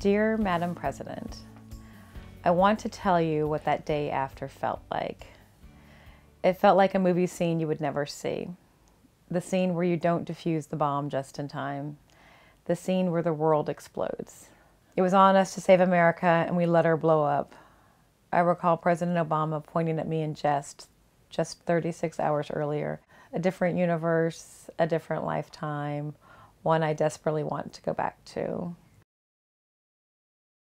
Dear Madam President, I want to tell you what that day after felt like. It felt like a movie scene you would never see. The scene where you don't defuse the bomb just in time. The scene where the world explodes. It was on us to save America, and we let her blow up. I recall President Obama pointing at me in jest, just 36 hours earlier. A different universe, a different lifetime, one I desperately want to go back to.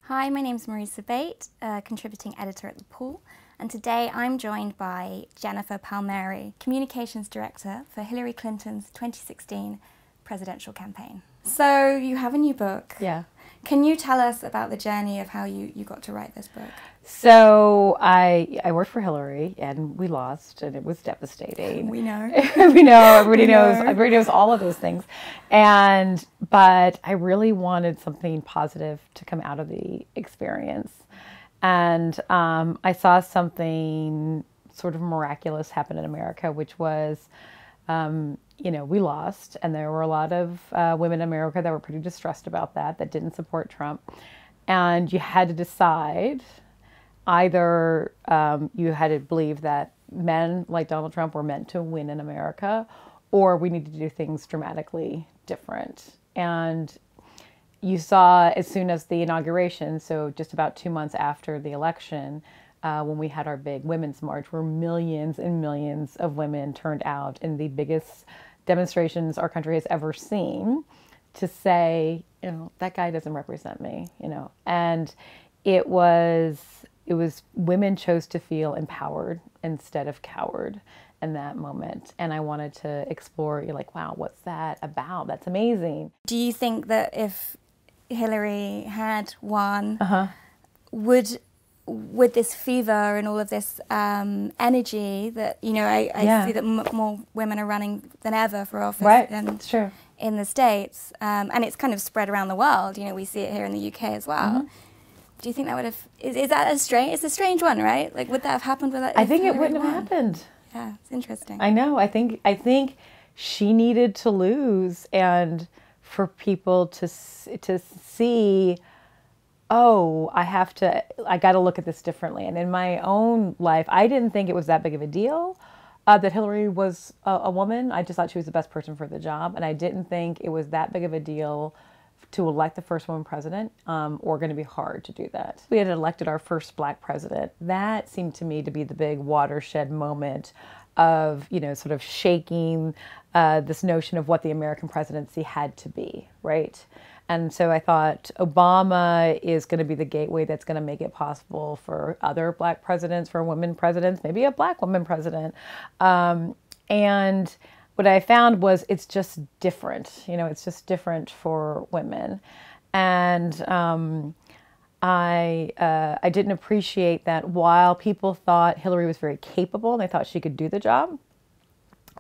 Hi, my name's Marisa Bate, a contributing editor at The Pool, and today I'm joined by Jennifer Palmieri, Communications Director for Hillary Clinton's 2016 presidential campaign. So you have a new book. Yeah. Can you tell us about the journey of how you got to write this book? So I worked for Hillary, and we lost, and it was devastating. We know. We know. Everybody knows. Everybody knows all of those things. But I really wanted something positive to come out of the experience, and I saw something sort of miraculous happen in America, which was, we lost, and there were a lot of women in America that were pretty distressed about that didn't support Trump, and you had to decide. Either you had to believe that men like Donald Trump were meant to win in America, or we need to do things dramatically different. And you saw as soon as the inauguration, so just about 2 months after the election, when we had our big women's march, where millions and millions of women turned out in the biggest demonstrations our country has ever seen to say, that guy doesn't represent me, and it was women chose to feel empowered instead of coward in that moment. And I wanted to explore, wow, what's that about? That's amazing. Do you think that if Hillary had won, would this fever and all of this energy that, I see that more women are running than ever for office in the States, and it's kind of spread around the world. We see it here in the UK as well. Do you think that would have, is that a strange, it's a strange one, right? Like, would that have happened with that? I think it wouldn't have happened. Yeah, it's interesting. I know. I think she needed to lose, and for people to see, oh, I got to look at this differently. And in my own life, I didn't think it was that big of a deal that Hillary was a woman. I just thought she was the best person for the job, and I didn't think it was that big of a deal to elect the first woman president, or going to be hard to do that. We had elected our first black president. That seemed to me to be the big watershed moment of, sort of shaking this notion of what the American presidency had to be, right? And so I thought Obama is going to be the gateway that's going to make it possible for other black presidents, for women presidents, maybe a black woman president. And what I found was it's just different. It's just different for women. And I didn't appreciate that while people thought Hillary was very capable and they thought she could do the job,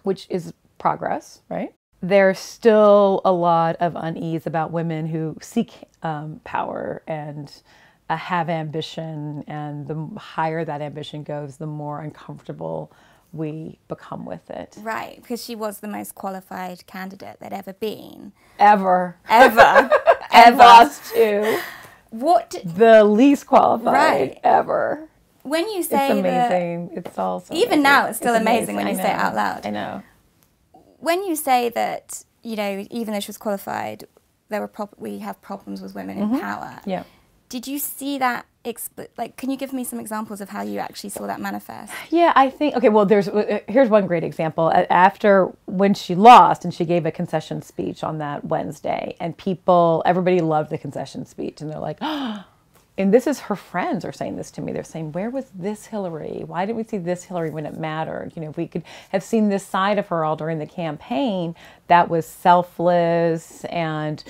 which is progress, right? There's still a lot of unease about women who seek power and have ambition. And the higher that ambition goes, the more uncomfortable we become with it. Right, because she was the most qualified candidate there'd ever been. Ever. And lost to the least qualified ever. When you say it's amazing. It's also even amazing. now it's still amazing when you say it out loud. I know. When you say that, even though she was qualified, we have problems with women in power. Yeah. Did you see that? Can you give me some examples of how you actually saw that manifest? Yeah, I think, well, here's one great example. When she lost and she gave a concession speech on that Wednesday, and everybody loved the concession speech, and they're like, oh, and this is her friends are saying this to me. They're saying, where was this Hillary? Why didn't we see this Hillary when it mattered? If we could have seen this side of her all during the campaign that was selfless and,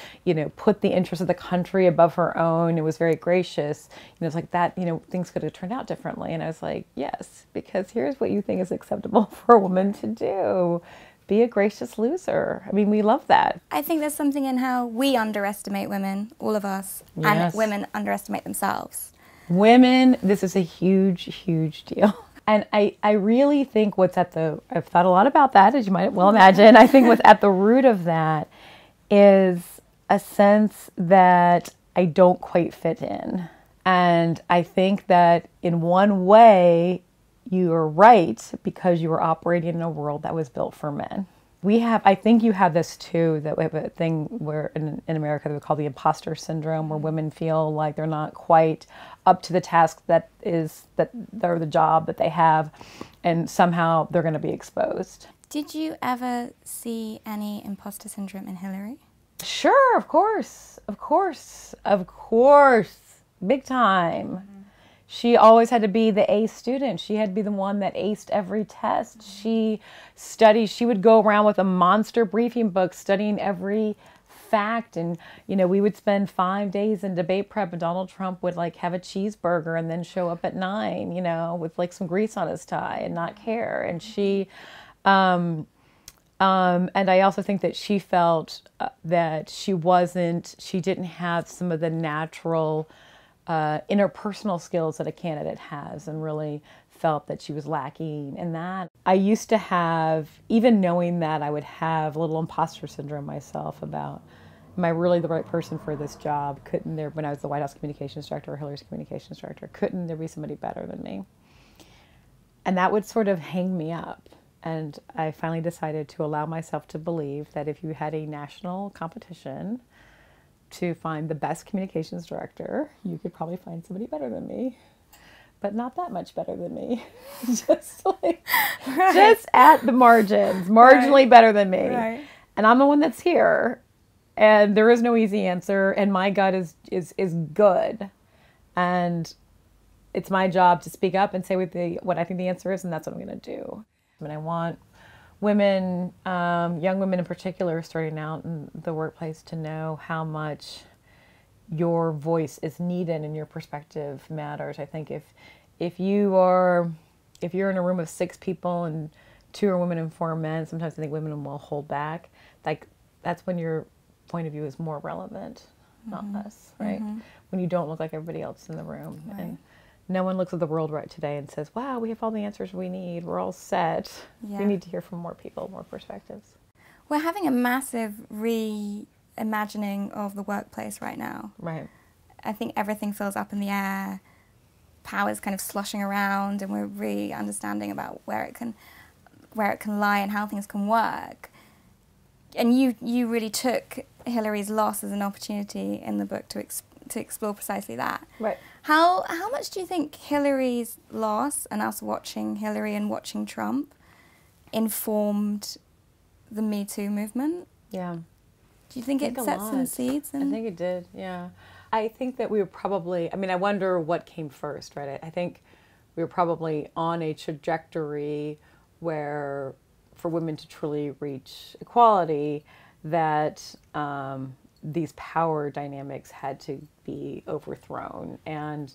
put the interests of the country above her own. It was very gracious. It's like that, things could have turned out differently. And I was like, yes, because here's what you think is acceptable for a woman to do. Be a gracious loser. I mean, we love that. I think there's something in how we underestimate women, all of us, and women underestimate themselves. Women, this is a huge, huge deal. And I really think I've thought a lot about that, as you might well imagine. I think what's at the root of that is a sense that I don't quite fit in. And I think that in one way, you are right, because you are operating in a world that was built for men. I think you have this too, that we have a thing where in America that we call the imposter syndrome, where women feel like they're not quite up to the task that they're the job that they have, and somehow they're going to be exposed. Did you ever see any imposter syndrome in Hilary? Sure, of course. Big time. Mm-hmm. She always had to be the A student. She had to be the one that aced every test. Mm-hmm. She would go around with a monster briefing book studying every fact. And, we would spend 5 days in debate prep, and Donald Trump would have a cheeseburger and then show up at 9, with some grease on his tie and not care. And and I also think that she felt that she didn't have some of the natural interpersonal skills that a candidate has, and really felt that she was lacking in that. I used to have, even knowing that, I would have a little imposter syndrome myself about, am I really the right person for this job? When I was the White House communications director or Hillary's communications director, couldn't there be somebody better than me? And that would sort of hang me up. And I finally decided to allow myself to believe that if you had a national competition to find the best communications director, you could probably find somebody better than me, but not that much better than me. just at the margins, marginally better than me. Right. And I'm the one that's here, and there is no easy answer, and my gut is good. And it's my job to speak up and say what I think the answer is, and that's what I'm going to do. And I want women, young women in particular, starting out in the workplace, to know how much your voice is needed and your perspective matters. I think if you're in a room of 6 people and 2 are women and 4 are men, sometimes I think women will hold back. That's when your point of view is more relevant, not less, right? Mm-hmm. When you don't look like everybody else in the room. Right. And no one looks at the world right today and says, wow, we have all the answers we need. We're all set. Yeah. We need to hear from more people, more perspectives. We're having a massive reimagining of the workplace right now. Right. I think everything feels up in the air. Power's kind of sloshing around, and we're really understanding about where it can lie and how things can work. And you really took Hillary's loss as an opportunity in the book to explore precisely that. Right. How much do you think Hillary's loss and us watching Hillary and watching Trump informed the Me Too movement? Yeah. Do you think it set some seeds? I think it did, yeah. I think that we were probably, I wonder what came first, right? I think we were probably on a trajectory where, for women to truly reach equality, that these power dynamics had to be overthrown. And,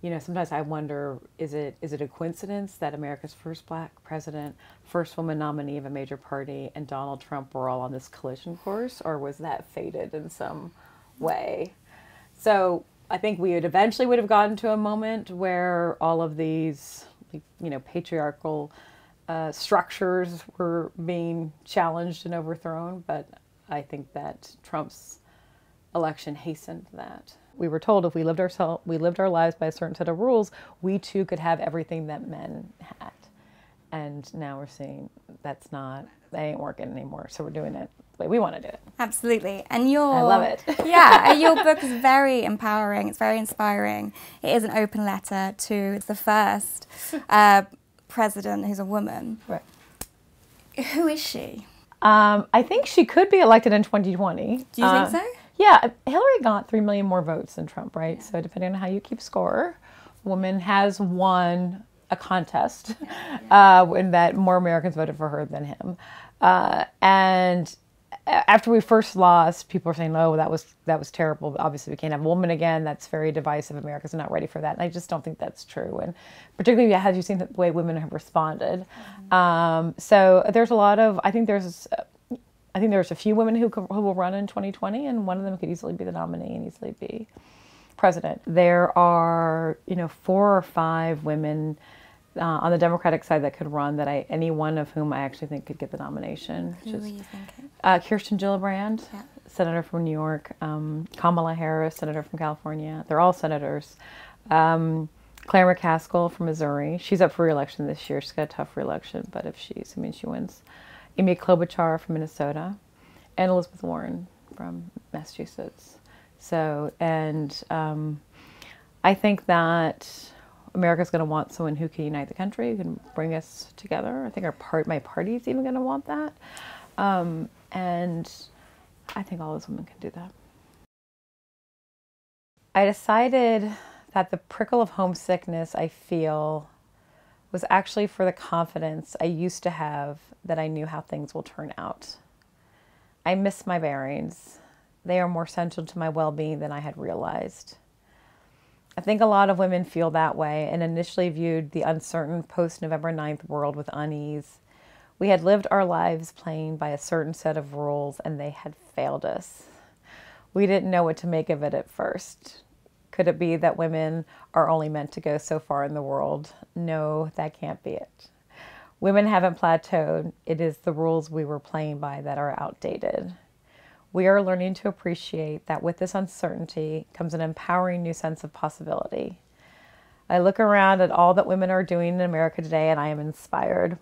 sometimes I wonder, is it a coincidence that America's first Black president, first woman nominee of a major party, and Donald Trump were all on this collision course, or was that fated in some way? So I think we eventually would have gotten to a moment where all of these, patriarchal structures were being challenged and overthrown, but I think that Trump's election hastened that. We were told if we lived our lives by a certain set of rules, we too could have everything that men had. And now we're seeing that ain't working anymore. So we're doing it the way we want to do it. Absolutely. And I love it. Yeah, your book is very empowering. It's very inspiring. It is an open letter to the first president who's a woman. Right. Who is she? I think she could be elected in 2020. Do you think so? Yeah, Hillary got 3 million more votes than Trump, right? Yeah. So depending on how you keep score, a woman has won a contest in that more Americans voted for her than him. And after we first lost, people were saying, "Oh, that was terrible. Obviously, we can't have a woman again. That's very divisive. America's not ready for that." And I just don't think that's true. And particularly, have you seen the way women have responded? Mm-hmm. So there's a lot of. I think there's a few women who will run in 2020, and one of them could easily be the nominee and easily be president. There are 4 or 5 women on the Democratic side that could run, any one of whom I actually think could get the nomination. Who are you thinking? Kirsten Gillibrand, senator from New York, Kamala Harris, senator from California. They're all senators. Claire McCaskill from Missouri. She's up for re-election this year. She's got a tough re-election, but if she wins. Amy Klobuchar from Minnesota, and Elizabeth Warren from Massachusetts. So, and I think that America's going to want someone who can unite the country, who can bring us together. I think my party's even going to want that. And I think all those women can do that. I decided that the prickle of homesickness I feel was actually for the confidence I used to have that I knew how things will turn out. I miss my bearings. They are more central to my well-being than I had realized. I think a lot of women feel that way and initially viewed the uncertain post-November 9th world with unease. We had lived our lives playing by a certain set of rules and they had failed us. We didn't know what to make of it at first. Could it be that women are only meant to go so far in the world? No, that can't be it. Women haven't plateaued. It is the rules we were playing by that are outdated. We are learning to appreciate that with this uncertainty comes an empowering new sense of possibility. I look around at all that women are doing in America today and I am inspired.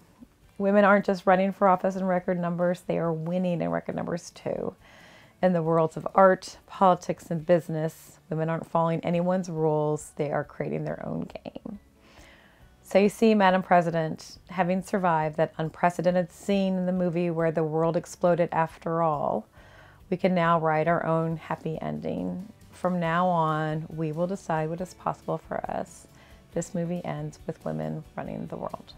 Women aren't just running for office in record numbers, they are winning in record numbers too. In the worlds of art, politics, and business, women aren't following anyone's rules, they are creating their own game. So you see, Madam President, having survived that unprecedented scene in the movie where the world exploded after all, we can now write our own happy ending. From now on, we will decide what is possible for us. This movie ends with women running the world.